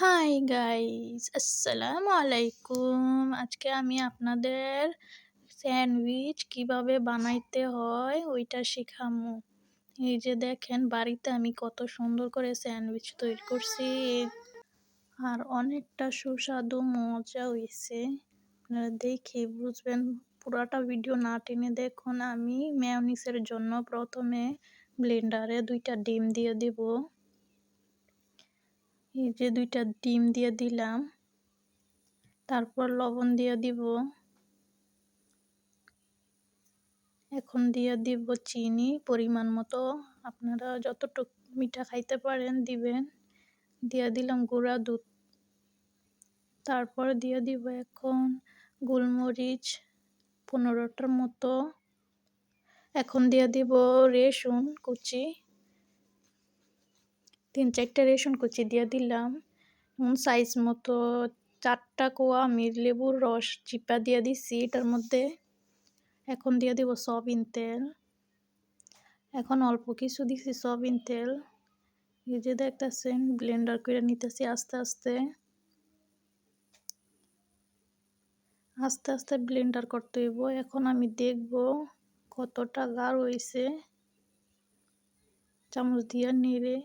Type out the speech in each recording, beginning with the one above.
Hi guys, আসসালামু আলাইকুম। আজকে আমি আপনাদের স্যান্ডউইচ কিভাবে বানাইতে হয় ওইটা শিখামু। এই যে দেখেন বাড়িতে আমি কত সুন্দর করে স্যান্ডউইচ তৈরি করছি আর অনেকটা সুস্বাদু মজা হয়েছে। আপনারা দেখে বুঝবেন, পুরাটা ভিডিও না টেনে দেখুন। আমি মেয়োনিজের জন্য প্রথমে ব্লেন্ডারে 2টা ডিম দিয়ে দিব। এই যে 2টা ডিম দিয়ে দিলাম, তারপর লবণ দিয়ে দিব। এখন দিয়ে দিব চিনি পরিমাণ মতো, আপনারা যতটুক মিঠা খাইতে পারেন দিবেন। দিয়ে দিলাম গুঁড়া দুধ, তারপর দিয়ে দিব এখন গোলমরিচ 15টার মতো। এখন দিয়ে দিব রসুন কুচি, 3-4টা রসুন কুচি দিয়ে দিলাম। সাইজ মতো 4টা কোয়া আমি লেবুর রস চিপা দিয়ে দিছি এটার মধ্যে। এখন দিয়ে দিব সয়াবিন তেল, এখন অল্প কিছু দিছি সয়াবিন তেল। এই যে দেখতেছেন ব্লেন্ডার করে নিতেছি আস্তে আস্তে আস্তে আস্তে ব্লেন্ডার করতে হইব। এখন আমি দেখব কতটা গাঢ় হয়েছে, চামচ দিয়ে নেড়ে।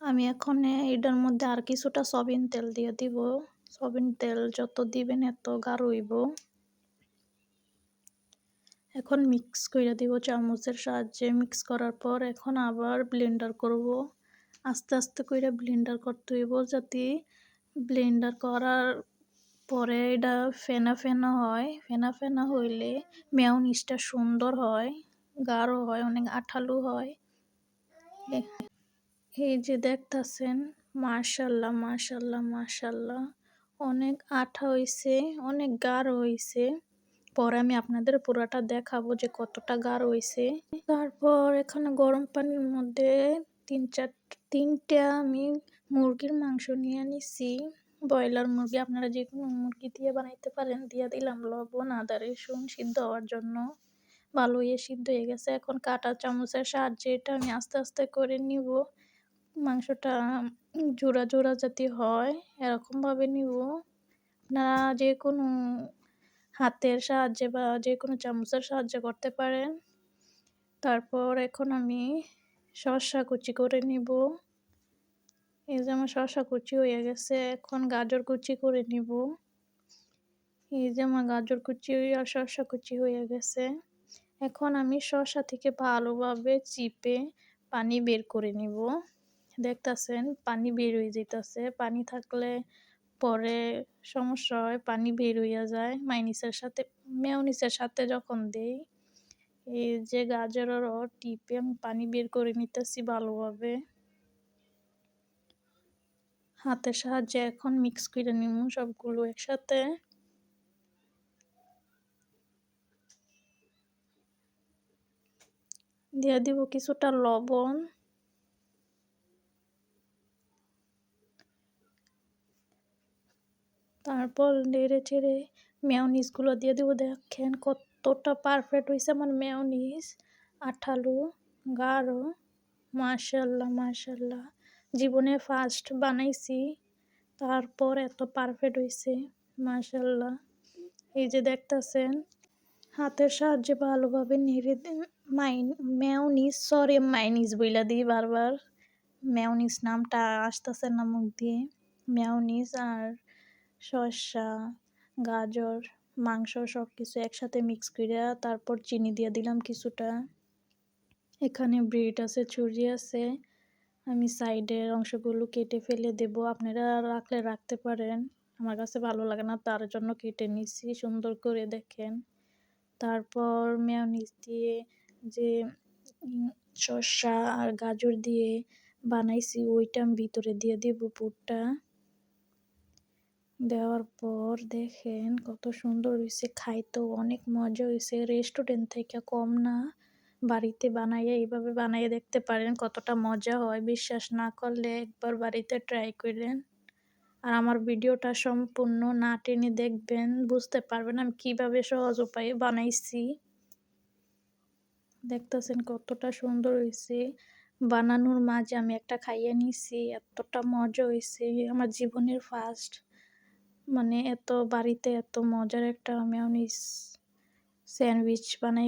আমি এখন এটার মধ্যে আর কিছুটা সয়াবিন তেল দিয়ে দিব। সয়াবিন তেল যত দিবেন এত গাঢ় হইব। এখন মিক্স করে দিব চামচের সাহায্যে। মিক্স করার পর এখন আবার ব্লেন্ডার করব। আস্তে আস্তে করে ব্লেন্ডার করতে হইব, যাতে ব্লেন্ডার করার পরে এটা ফেনা ফেনা হয়। ফেনা ফেনা হইলে মেয়োনিজটা সুন্দর হয়, গাঢ় হয়, অনেক আঠালো হয়। এই যে দেখতাছেন, মাশাআল্লাহ মাশাআল্লাহ মাশাআল্লাহ, অনেক আঠা হইছে, অনেক গাঢ় হইছে। পরে আমি আপনাদের পুরাটা দেখাবো যে কতটা গাঢ় হইছে। তারপর এখানে গরম পানির মধ্যে 3টা আমি মুরগির মাংস নিয়ে নিছি। ব্রয়লার মুরগি, আপনারা যে কোনো মুরগি দিয়ে বানাইতে পারেন। দিয়ে দিলাম লবণ, আদা, রসুন সিদ্ধ হওয়ার জন্য। ভালো সিদ্ধ হয়ে গেছে। এখন কাঁটা চামচের সাহায্যে এটা আমি আস্তে আস্তে করে নিব। মাংসটা জোড়া জোড়া যাতে হয় এরকমভাবে নিব। আপনারা যে কোনো হাতের সাহায্যে বা যে কোনো চামচের সাহায্যে করতে পারেন। তারপর এখন আমি শসা কুচি করে নিব। এই যে আমার শসা কুচি হয়ে গেছে। এখন গাজর কুচি করে নিব। এই যে আমার গাজর কুচি আর শসা কুচি হয়ে গেছে। এখন আমি শসা থেকে ভালোভাবে চিপে পানি বের করে নিব। দেখতাছেন পানি বের হয়ে যেতেছে। পানি থাকলে পরে সমস্যা হয়, পানি বের হইয়া যায় মেয়োনিজের সাথে যখন দেই। এই যে গাজরের টিপে আমি পানি বের করে নিতেছি ভালোভাবে হাতের সাহায্যে। এখন মিক্স করে নিব সবগুলো একসাথে। দিয়ে দিব কিছুটা লবণ, তারপর নেড়ে চেড়ে মেয়োনিজগুলো দিয়ে দিব। দেখেন কতটা পারফেক্ট হয়েছে আমার মেয়োনিজ, আঠালো গাঢ়। মাশাআল্লাহ মাশাআল্লাহ, জীবনে ফার্স্ট বানাইছি, তারপর এত পারফেক্ট হয়েছে মাশাআল্লাহ। এই যে দেখতাছেন হাতের সাহায্যে ভালোভাবে নেড়ে মাইনিজ বইলা দিই বারবার। মেয়োনিজ নামটা আসতেছে না মুখ দিয়ে। মেয়োনিজ আর শসা, গাজর, মাংস সব কিছু একসাথে মিক্স করে তারপর চিনি দিয়ে দিলাম কিছুটা। এখানে ব্রেড আছে, ছুরি আছে, আমি সাইডের অংশগুলো কেটে ফেলে দেব। আপনারা রাখলে রাখতে পারেন, আমার কাছে ভালো লাগে না তার জন্য কেটে নিচ্ছি সুন্দর করে। দেখেন তারপর মেয়োনিজ দিয়ে যে শসা আর গাজর দিয়ে বানাইছি ওইটা আমি ভিতরে দিয়ে দিব পুরটা। দেওয়ার পর দেখেন কত সুন্দর হয়েছে, খাইতেও অনেক মজা হয়েছে। রেস্টুরেন্ট থেকে কম না। বাড়িতে বানাইয়ে এইভাবে বানাইয়ে দেখতে পারেন কতটা মজা হয়। বিশ্বাস না করলে একবার বাড়িতে ট্রাই করেন। আর আমার ভিডিওটা সম্পূর্ণ না টেনে দেখবেন, বুঝতে পারবেন আমি কিভাবে সহজ উপায়ে বানাইছি। দেখতেছেন কতটা সুন্দর হয়েছে। বানানোর মাঝে আমি একটা খাইয়ে নিছি। এতটা মজা হইছে, আমার জীবনের ফার্স্ট। মানে এত বাড়িতে এত মজার একটা মেয়োনিজ স্যান্ডউইচ বানাই।